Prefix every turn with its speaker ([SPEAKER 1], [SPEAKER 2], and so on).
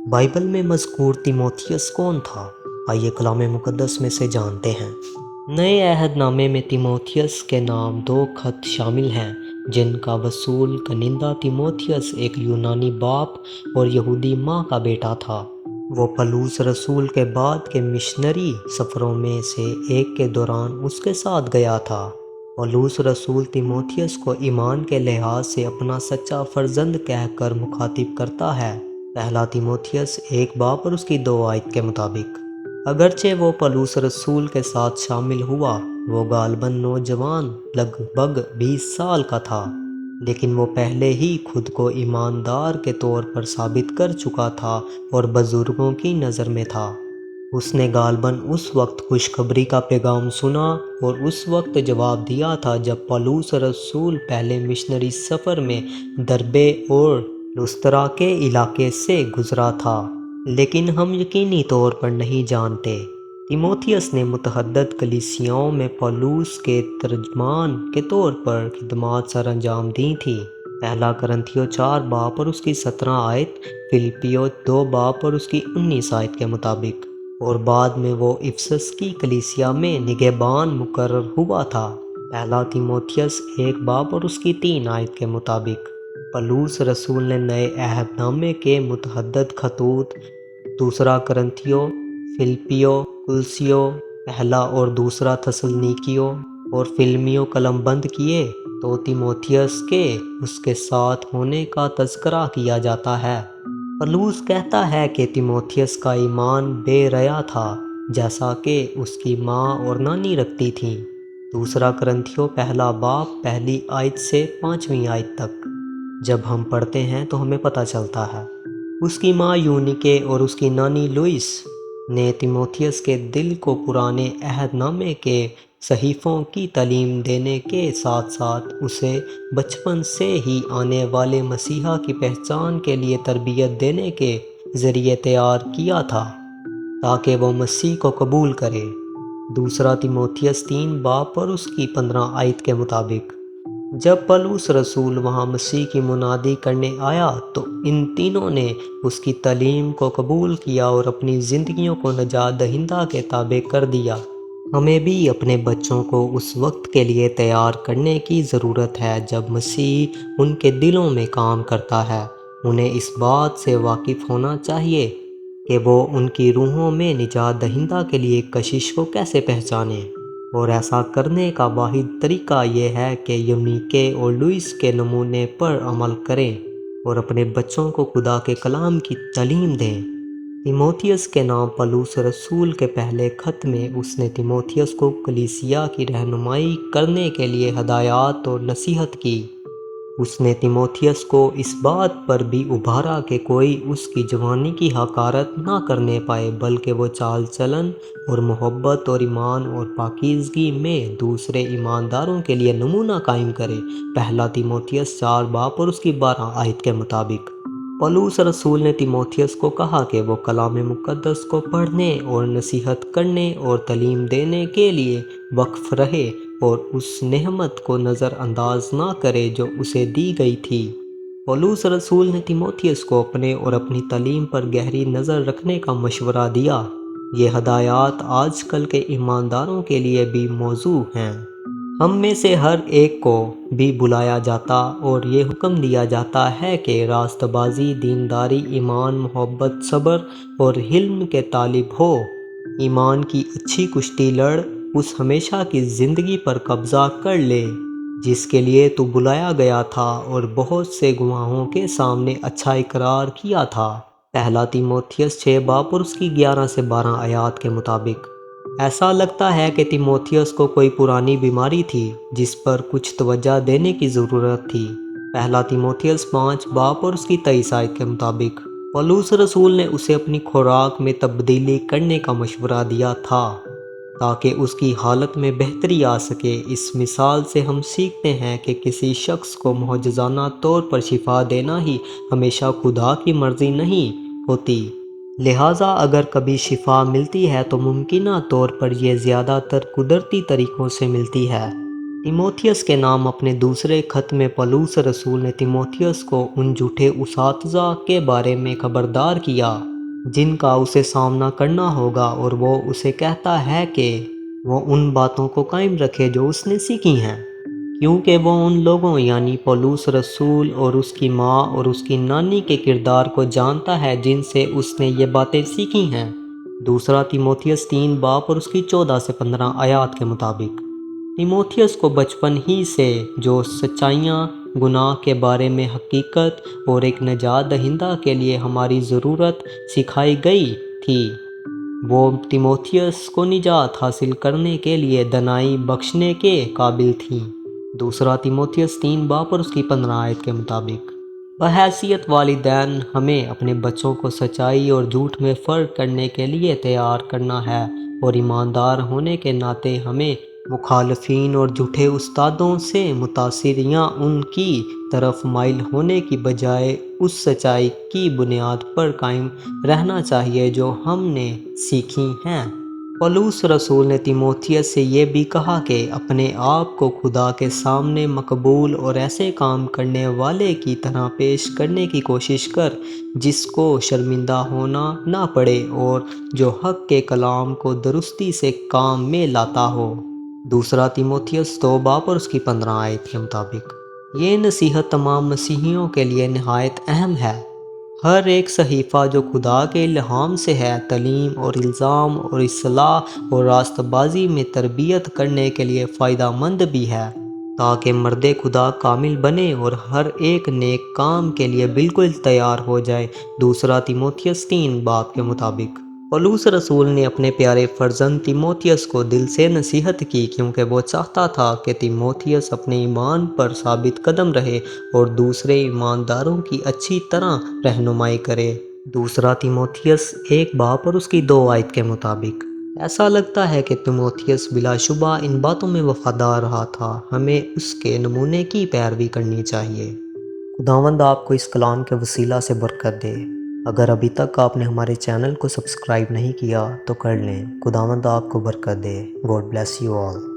[SPEAKER 1] Bible میں مذکور تیموتھیوس کون تھا؟ آئیے کلام مقدس میں سے جانتے ہیں۔ نئے عہد نامے میں تیموتھیوس کے نام 2 خط شامل ہیں، جن کا وصول کنندہ تیموتھیوس ایک یونانی باپ اور یہودی ماں کا بیٹا تھا۔ وہ پولس رسول کے بعد کے مشنری سفروں میں سے ایک کے دوران اس کے ساتھ گیا تھا۔ پولس رسول تیموتھیوس کو ایمان کے لحاظ سے اپنا سچا فرزند کہہ کر مخاطب کرتا ہے۔ پہلا تیموتھیوس 1 باب اور اس کی 2 آیت کے مطابق۔ اگرچہ وہ پولس رسول کے ساتھ شامل ہوا، وہ غالباً نوجوان لگ بھگ 20 سال کا تھا، لیکن وہ پہلے ہی خود کو ایماندار کے طور پر ثابت کر چکا تھا اور بزرگوں کی نظر میں تھا۔ اس نے غالباً اس وقت خوشخبری کا پیغام سنا اور اس وقت جواب دیا تھا جب پولس رسول پہلے مشنری سفر میں دربے اور لسترا کے علاقے سے گزرا تھا، لیکن ہم یقینی طور پر نہیں جانتے۔ تیموتھیوس نے متعدد کلیسیاؤں میں پولس کے ترجمان کے طور پر خدمات سر انجام دی تھی۔ پہلا کرنتھیوں 4 باب اور اس کی 17 آیت، فلپیوں 2 باب اور اس کی 19 آیت کے مطابق، اور بعد میں وہ افسس کی کلیسیا میں نگہبان مقرر ہوا تھا۔ پہلا تیموتھیوس 1 باب اور اس کی 3 آیت کے مطابق۔ پولس رسول نے نئے عہد نامے کے متعدد خطوط، 2 کرنتھیوں، فلپیوں، کلوسیوں، پہلا اور 2 تسلنیکیوں اور فلمیوں قلم بند کیے تو تیموتھیوس کے اس کے ساتھ ہونے کا تذکرہ کیا جاتا ہے۔ پولس کہتا ہے کہ تیموتھیوس کا ایمان بے ریا تھا، جیسا کہ اس کی ماں اور نانی رکھتی تھیں۔ 2 کرنتھیوں پہلا باب پہلی آیت سے 5ویں آیت تک جب ہم پڑھتے ہیں تو ہمیں پتہ چلتا ہے اس کی ماں یونیکے اور اس کی نانی لوئس نے تیموتھیوس کے دل کو پرانے عہد نامے کے صحیفوں کی تعلیم دینے کے ساتھ ساتھ اسے بچپن سے ہی آنے والے مسیحا کی پہچان کے لیے تربیت دینے کے ذریعے تیار کیا تھا تاکہ وہ مسیح کو قبول کرے۔ 2 تیموتھیوس 3 باب اور اس کی 15 آیت کے مطابق۔ جب پولس رسول وہاں مسیح کی منادی کرنے آیا تو ان تینوں نے اس کی تعلیم کو قبول کیا اور اپنی زندگیوں کو نجات دہندہ کے تابع کر دیا۔ ہمیں بھی اپنے بچوں کو اس وقت کے لیے تیار کرنے کی ضرورت ہے جب مسیح ان کے دلوں میں کام کرتا ہے۔ انہیں اس بات سے واقف ہونا چاہیے کہ وہ ان کی روحوں میں نجات دہندہ کے لیے کشش کو کیسے پہچانیں، اور ایسا کرنے کا واحد طریقہ یہ ہے کہ یونیکے اور لوئس کے نمونے پر عمل کریں اور اپنے بچوں کو خدا کے کلام کی تعلیم دیں۔ تیموتھیوس کے نام پولس رسول کے پہلے خط میں اس نے تیموتھیوس کو کلیسیا کی رہنمائی کرنے کے لیے ہدایات اور نصیحت کی۔ اس نے تیموتھیوس کو اس بات پر بھی ابھارا کہ کوئی اس کی جوانی کی حقارت نہ کرنے پائے، بلکہ وہ چال چلن اور محبت اور ایمان اور پاکیزگی میں دوسرے ایمانداروں کے لیے نمونہ قائم کرے۔ پہلا تیموتھیوس 4 باب اور اس کی 12 آیت کے مطابق۔ پولس رسول نے تیموتھیوس کو کہا کہ وہ کلام مقدس کو پڑھنے اور نصیحت کرنے اور تعلیم دینے کے لیے وقف رہے اور اس نعمت کو نظر انداز نہ کرے جو اسے دی گئی تھی۔ پولس رسول نے تیموتھیوس کو اپنے اور اپنی تعلیم پر گہری نظر رکھنے کا مشورہ دیا۔ یہ ہدایات آج کل کے ایمانداروں کے لیے بھی موزوں ہیں۔ ہم میں سے ہر ایک کو بھی بلایا جاتا اور یہ حکم دیا جاتا ہے کہ راست بازی، دینداری، ایمان، محبت، صبر اور حلم کے طالب ہو۔ ایمان کی اچھی کشتی لڑ، اس ہمیشہ کی زندگی پر قبضہ کر لے جس کے لیے تو بلایا گیا تھا اور بہت سے گواہوں کے سامنے اچھا اقرار کیا تھا۔ پہلا تیموتھیوس 6 باب اور اس کی 11 سے 12 آیات کے مطابق۔ ایسا لگتا ہے کہ تیموتھیوس کو کوئی پرانی بیماری تھی جس پر کچھ توجہ دینے کی ضرورت تھی۔ پہلا تیموتھیوس 5 باب اور اس کی 23 آیت کے مطابق۔ پولس رسول نے اسے اپنی خوراک میں تبدیلی کرنے کا مشورہ دیا تھا تاکہ اس کی حالت میں بہتری آ سکے۔ اس مثال سے ہم سیکھتے ہیں کہ کسی شخص کو معجزانہ طور پر شفا دینا ہی ہمیشہ خدا کی مرضی نہیں ہوتی۔ لہٰذا اگر کبھی شفا ملتی ہے تو ممکنہ طور پر یہ زیادہ تر قدرتی طریقوں سے ملتی ہے۔ تیموتھیوس کے نام اپنے دوسرے خط میں پولس رسول نے تیموتھیوس کو ان جھوٹے اساتذہ کے بارے میں خبردار کیا جن کا اسے سامنا کرنا ہوگا، اور وہ اسے کہتا ہے کہ وہ ان باتوں کو قائم رکھے جو اس نے سیکھی ہیں، کیونکہ وہ ان لوگوں یعنی پولس رسول اور اس کی ماں اور اس کی نانی کے کردار کو جانتا ہے جن سے اس نے یہ باتیں سیکھی ہیں۔ دوسرا تیموتھیوس 3 باب اور اس کی 14 سے 15 آیات کے مطابق تیموتھیوس کو بچپن ہی سے جو سچائیاں، گناہ کے بارے میں حقیقت اور ایک نجات دہندہ کے لیے ہماری ضرورت سکھائی گئی تھی، وہ تیموتھیوس کو نجات حاصل کرنے کے لیے دنائی بخشنے کے قابل تھیں۔ دوسرا تیموتھیوس 3 باب اور اس کی 15 آیت کے مطابق بحیثیت والدین ہمیں اپنے بچوں کو سچائی اور جھوٹ میں فرق کرنے کے لیے تیار کرنا ہے، اور ایماندار ہونے کے ناطے ہمیں مخالفین اور جھوٹے استادوں سے متاثر یا ان کی طرف مائل ہونے کی بجائے اس سچائی کی بنیاد پر قائم رہنا چاہیے جو ہم نے سیکھی ہیں۔ پولس رسول نے تیموتھیوس سے یہ بھی کہا کہ اپنے آپ کو خدا کے سامنے مقبول اور ایسے کام کرنے والے کی طرح پیش کرنے کی کوشش کر جس کو شرمندہ ہونا نہ پڑے اور جو حق کے کلام کو درستی سے کام میں لاتا ہو۔ دوسرا تیموتھیوس 2 باب اور اس کی 15 آیت کے مطابق یہ نصیحت تمام مسیحیوں کے لیے نہایت اہم ہے۔ ہر ایک صحیفہ جو خدا کے الہام سے ہے، تعلیم اور الزام اور اصلاح اور راست بازی میں تربیت کرنے کے لیے فائدہ مند بھی ہے، تاکہ مرد خدا کامل بنے اور ہر ایک نیک کام کے لیے بالکل تیار ہو جائے۔ دوسرا تیموتھیوس 3 باب کے مطابق پولس رسول نے اپنے پیارے فرزند تیموتھیوس کو دل سے نصیحت کی، کیونکہ وہ چاہتا تھا کہ تیموتھیوس اپنے ایمان پر ثابت قدم رہے اور دوسرے ایمانداروں کی اچھی طرح رہنمائی کرے۔ دوسرا تیموتھیوس 1 باب اور اس کی 2 آیت کے مطابق ایسا لگتا ہے کہ تیموتھیوس بلا شبہ ان باتوں میں وفادار رہا تھا۔ ہمیں اس کے نمونے کی پیروی کرنی چاہیے۔ خداوند آپ کو اس کلام کے وسیلہ سے برکت دے۔ اگر ابھی تک آپ نے ہمارے چینل کو سبسکرائب نہیں کیا تو کر لیں۔ خداوند آپ کو برکت دے۔ God bless you all.